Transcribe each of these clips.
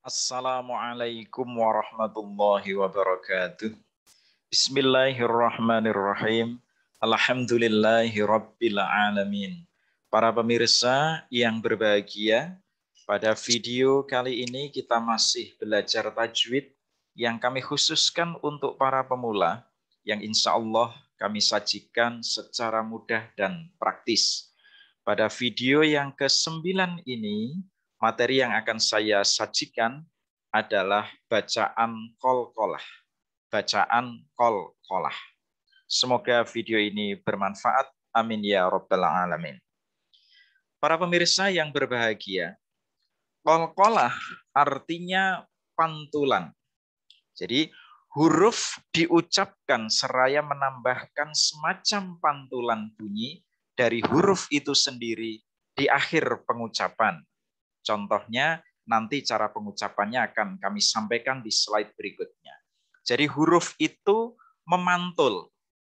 Assalamualaikum warahmatullahi wabarakatuh. Bismillahirrahmanirrahim. Alhamdulillahi rabbil alamin. Para pemirsa yang berbahagia, pada video kali ini kita masih belajar tajwid yang kami khususkan untuk para pemula yang insya Allah kami sajikan secara mudah dan praktis. Pada video yang ke-9 ini, materi yang akan saya sajikan adalah bacaan qalqalah. Bacaan qalqalah. Semoga video ini bermanfaat. Amin ya rabbal alamin. Para pemirsa yang berbahagia, qalqalah artinya pantulan. Jadi huruf diucapkan seraya menambahkan semacam pantulan bunyi dari huruf itu sendiri di akhir pengucapan. Contohnya nanti cara pengucapannya akan kami sampaikan di slide berikutnya. Jadi huruf itu memantul,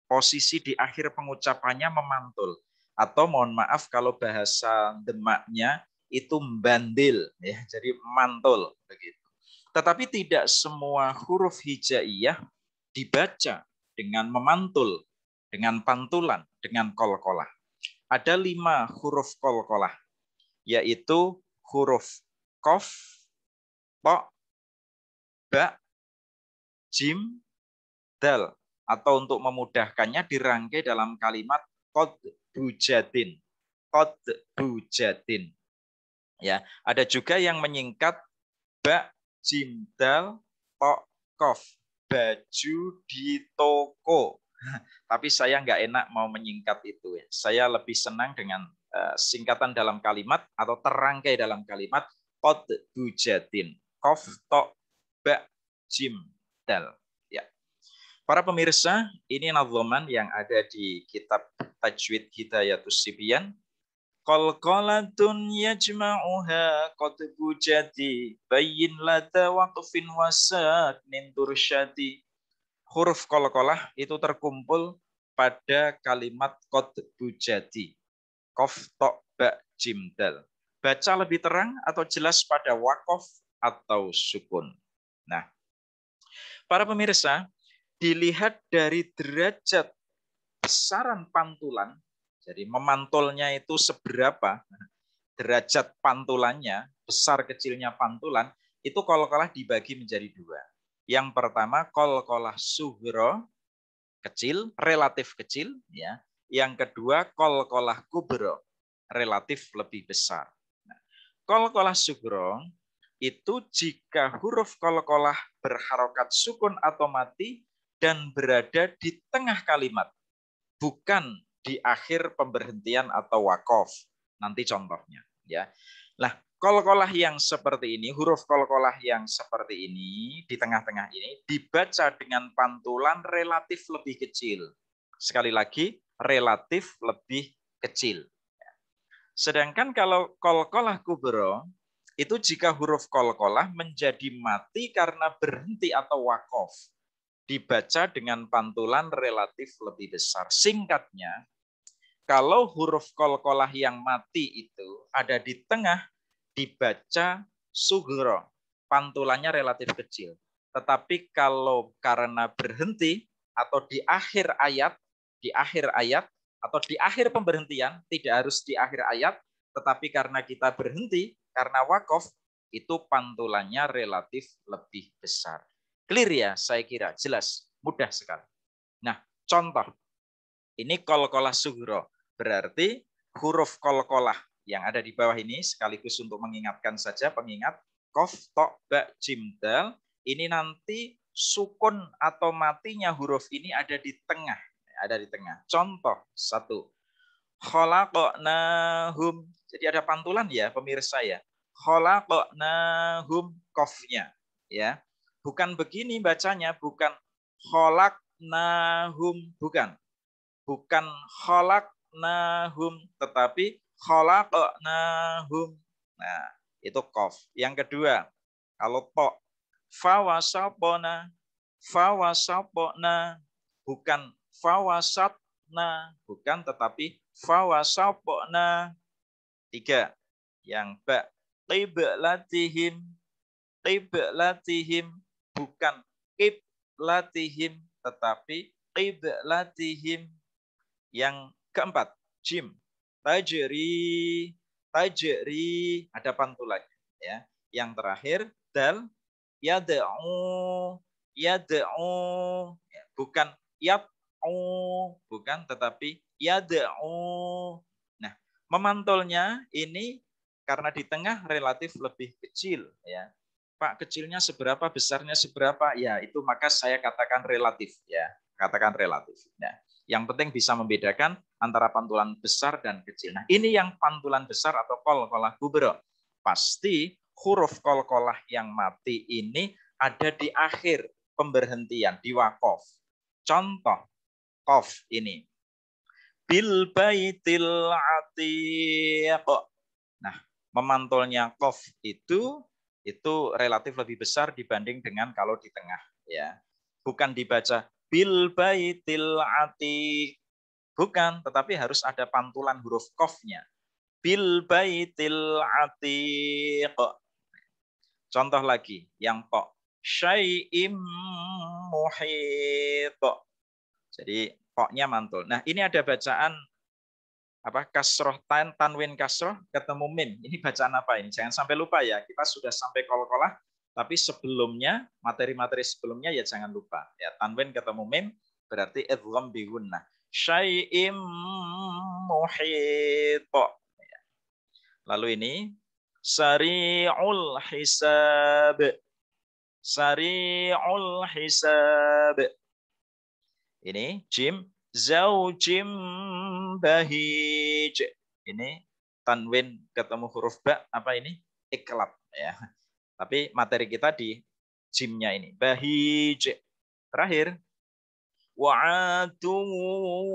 posisi di akhir pengucapannya memantul. Atau mohon maaf kalau bahasa Demaknya itu membandil, ya, jadi mantul begitu. Tetapi tidak semua huruf hijaiyah dibaca dengan memantul, dengan pantulan, dengan qalqalah. Ada 5 huruf qalqalah, yaitu huruf qaf, ta, ba, jim, dal. Atau untuk memudahkannya dirangkai dalam kalimat qad bujatin. Qad bujatin. Ya, ada juga yang menyingkat ba, jim, dal, ta, qaf. Baju di toko. Tapi saya nggak enak mau menyingkat itu. Saya lebih senang dengan singkatan dalam kalimat atau terangkai dalam kalimat qad bujatin. Qaf, ta, ba, jim, dal. Ya. Para pemirsa, ini nadhaman yang ada di kitab Tajwid Hidayatus Sibyan. Qalqalatun yajma'uha qad bujati bayyin lada waqfin wasaknin tursyati. Huruf qalqalah itu terkumpul pada kalimat qad bujati. Qaf, ta, ba, jim, dal. Baca lebih terang atau jelas pada waqaf atau sukun. Nah, para pemirsa, dilihat dari derajat besaran pantulan, jadi memantulnya itu seberapa, derajat pantulannya, besar kecilnya pantulan, itu qalqalah dibagi menjadi 2. Yang pertama qalqalah sughra, kecil, relatif kecil, ya. Yang kedua qalqalah kubra, relatif lebih besar. Nah, qalqalah sughra itu jika huruf qalqalah berharokat sukun atau mati dan berada di tengah kalimat, bukan di akhir pemberhentian atau waqaf. Nanti contohnya, ya. Nah, qalqalah yang seperti ini, huruf qalqalah yang seperti ini di tengah-tengah ini dibaca dengan pantulan relatif lebih kecil. Sekali lagi, relatif lebih kecil. Sedangkan kalau qalqalah kubra itu jika huruf qalqalah menjadi mati karena berhenti atau waqaf, dibaca dengan pantulan relatif lebih besar. Singkatnya, kalau huruf qalqalah yang mati itu ada di tengah, dibaca sughra, pantulannya relatif kecil. Tetapi kalau karena berhenti atau di akhir ayat atau di akhir pemberhentian, tidak harus di akhir ayat, tetapi karena kita berhenti, karena waqaf, itu pantulannya relatif lebih besar. Clear ya, saya kira jelas, mudah sekali. Nah, contoh, ini qalqalah sughra, berarti huruf qalqalah yang ada di bawah ini, sekaligus untuk mengingatkan saja, pengingat, qaf, ta, ba, jim, dal, ini nanti sukun atau matinya huruf ini ada di tengah. Ada di tengah. Contoh, 1. Khalaqnahum. Jadi ada pantulan ya, pemirsa ya. Khalaqnahum, qafnya. Ya. Bukan begini bacanya, bukan khalaqnahum, bukan. Bukan khalaqnahum, tetapi khalaqnahum. Nah, itu qaf. Yang kedua, kalau to, fawasapona, bukan fawasatna, bukan, tetapi fawasapona. 3, yang ba, qiblatihim, qiblatihim, bukan qiblatihim, tetapi qiblatihim. Yang keempat, jim, tajri, tajri, ada pantulannya. Ya. Yang terakhir, dal, yad'u, yad'u, ya, bukan yad'u, bukan, tetapi yad'u. Nah, memantulnya ini karena di tengah relatif lebih kecil, ya. Pak, kecilnya seberapa, besarnya seberapa? Ya, itu maka saya katakan relatif, ya. Katakan relatif. Nah, yang penting bisa membedakan antara pantulan besar dan kecil. Nah, ini yang pantulan besar atau qalqalah kubra. Pasti huruf qalqalah yang mati ini ada di akhir pemberhentian, di waqaf. Contoh, qaf ini. Bil baitil atiq. Nah, memantulnya qaf itu relatif lebih besar dibanding dengan kalau di tengah, ya. Bukan dibaca bil baitil atiq, bukan, tetapi harus ada pantulan huruf qafnya. Bil baitil atiq. Contoh lagi yang tok, syai'im muhit. Jadi poknya mantul. Nah, ini ada bacaan apa, kasroh, tanwin kasroh ketemu mim. Ini bacaan apa ini? Jangan sampai lupa ya. Kita sudah sampai qalqalah, tapi sebelumnya, materi-materi sebelumnya ya jangan lupa. Ya, tanwin ketemu mim berarti idgham bi gunnah. Syai'im muhit. Lalu ini sari'ul hisab. Sari'ul hisab. Ini jim, zaujim bahij. Ini tanwin ketemu huruf ba, apa ini? Iklab, ya. Tapi materi kita di jimnya ini. Bahij. Terakhir, wa'adu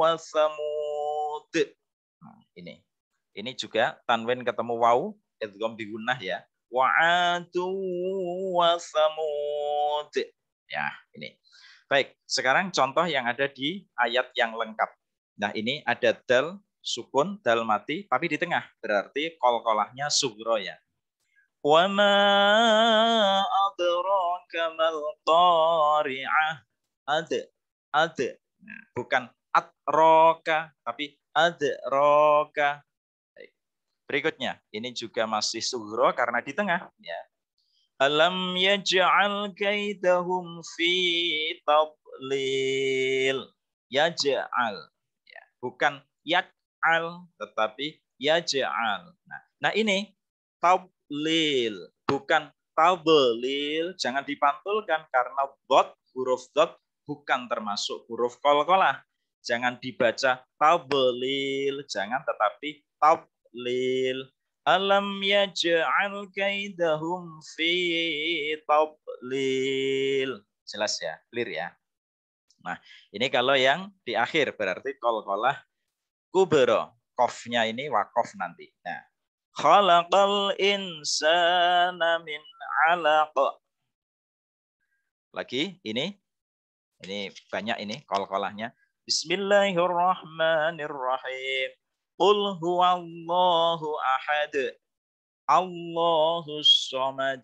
wa samud. Nah, ini. Ini juga tanwin ketemu waw, idgham bi gunnah, ya. Wa'adu wa samud. Ya, ini. Baik, sekarang contoh yang ada di ayat yang lengkap. Nah, ini ada dal sukun, dal mati, tapi di tengah. Berarti qalqalahnya sugro, ya. Wa ma adraka mal qari'ah. Ada. Nah, bukan atroka, tapi adraka. Baik. Berikutnya, ini juga masih sugro karena di tengah, ya. Alam yaj'al kaidahum fi tadlil. Yaj'al. Ya, bukan yaj'al, tetapi yaj'al. Nah ini tadlil, bukan tadlil. Jangan dipantulkan karena huruf dot bukan termasuk huruf qalqalah. Jangan dibaca tadlil, jangan, tetapi tadlil. Alam yaj'al kaidahum fi tadlil. Jelas ya, clear ya. Nah, ini kalau yang di akhir berarti qalqalah kubra. Qafnya ini waqaf nanti. Nah, khalaqal insana min 'alaq. Lagi ini banyak ini qalqalahnya. Bismillahirrahmanirrahim. Qul huwallahu ahad. Allahus samad.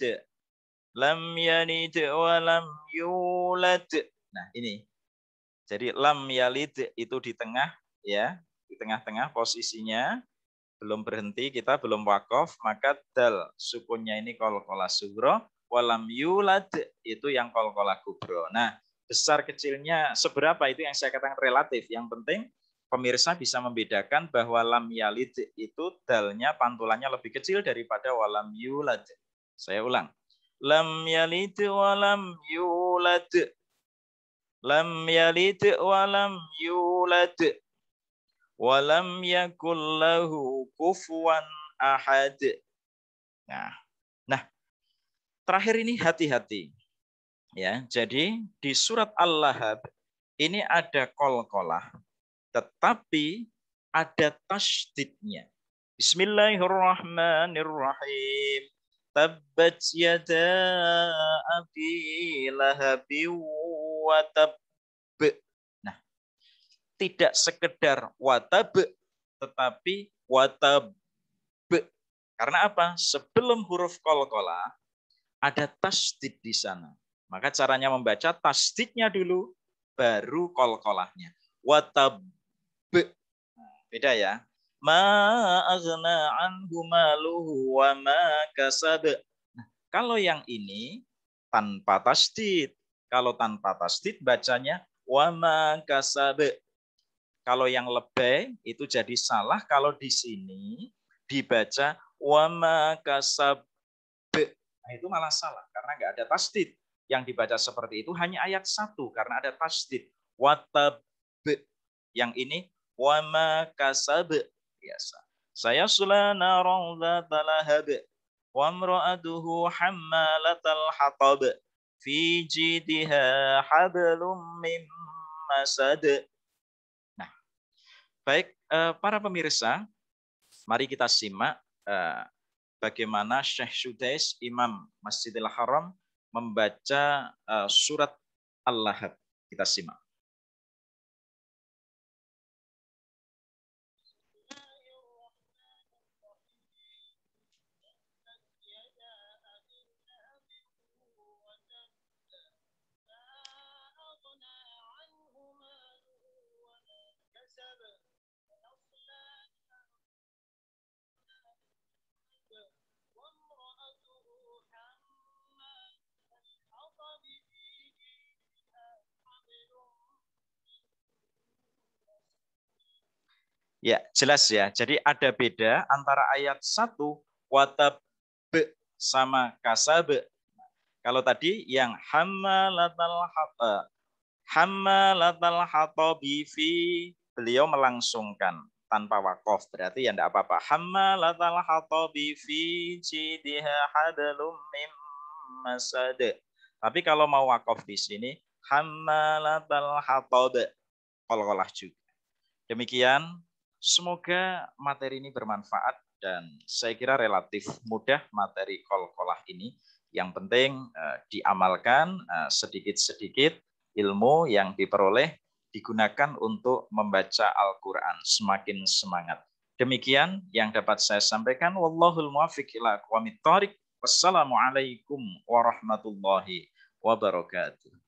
Lam yalid wa lam yulad. Nah, ini. Jadi lam yalid itu di tengah, ya. Di tengah-tengah posisinya. Belum berhenti, kita belum waqaf, maka dal sukunnya ini qalqalah sugro, wa lam yulad itu yang qalqalah kubro. Nah, besar kecilnya seberapa itu yang saya katakan relatif. Yang penting pemirsa bisa membedakan bahwa lam yalid itu dalnya pantulannya lebih kecil daripada walam yulad. Saya ulang. Lam yalid walam yulad. Lam yalid walam yulad. Walam yakul lahu kufuwan ahad. Nah, terakhir ini hati-hati. Ya, jadi di surat Al-Lahab ini ada qalqalah, tetapi ada tasydidnya. Bismillahirrahmanirrahim. Tabbat yada abi lahabin wa tab. Nah, tidak sekedar watab, tetapi watab. Karena apa? Sebelum huruf qalqalah ada tasdid di sana. Maka caranya membaca tasdidnya dulu, baru qalqalahnya. Watab. Beda ya. Ma aghna anhu maluhu wa ma kasab. Nah, kalau yang ini tanpa tasdid. Kalau tanpa tasdid bacanya wa ma kasab. Kalau yang lebay itu jadi salah. Kalau di sini dibaca wa ma kasab. Nah, itu malah salah karena nggak ada tasdid. Yang dibaca seperti itu hanya ayat 1 karena ada tasdid. Watab. Yang ini wama kasab biasa. Saya sulana rawdata lahab wa imra'atuhu hammalatal hatab fi jidha hablum mim masad. Nah, baik para pemirsa, mari kita simak bagaimana Syekh Sudais, Imam Masjidil Haram, membaca surat Al-Lahab. Kita simak. Ya, jelas ya. Jadi ada beda antara ayat 1 watab sama kasab. Kalau tadi yang hammalatal hatabi fi, beliau melangsungkan tanpa wakof, berarti ya enggak apa-apa. Hammalatal hatabi fi jidha hadalum mim masad. Tapi kalau mau wakof di sini hammalatal hatab, qalqalah juga. Demikian, semoga materi ini bermanfaat dan saya kira relatif mudah materi qalqalah ini. Yang penting diamalkan sedikit-sedikit, ilmu yang diperoleh digunakan untuk membaca Al-Quran, semakin semangat. Demikian yang dapat saya sampaikan. Wallahul muwaffiq ila aqwamit thoriq. Wassalamualaikum warahmatullahi wabarakatuh.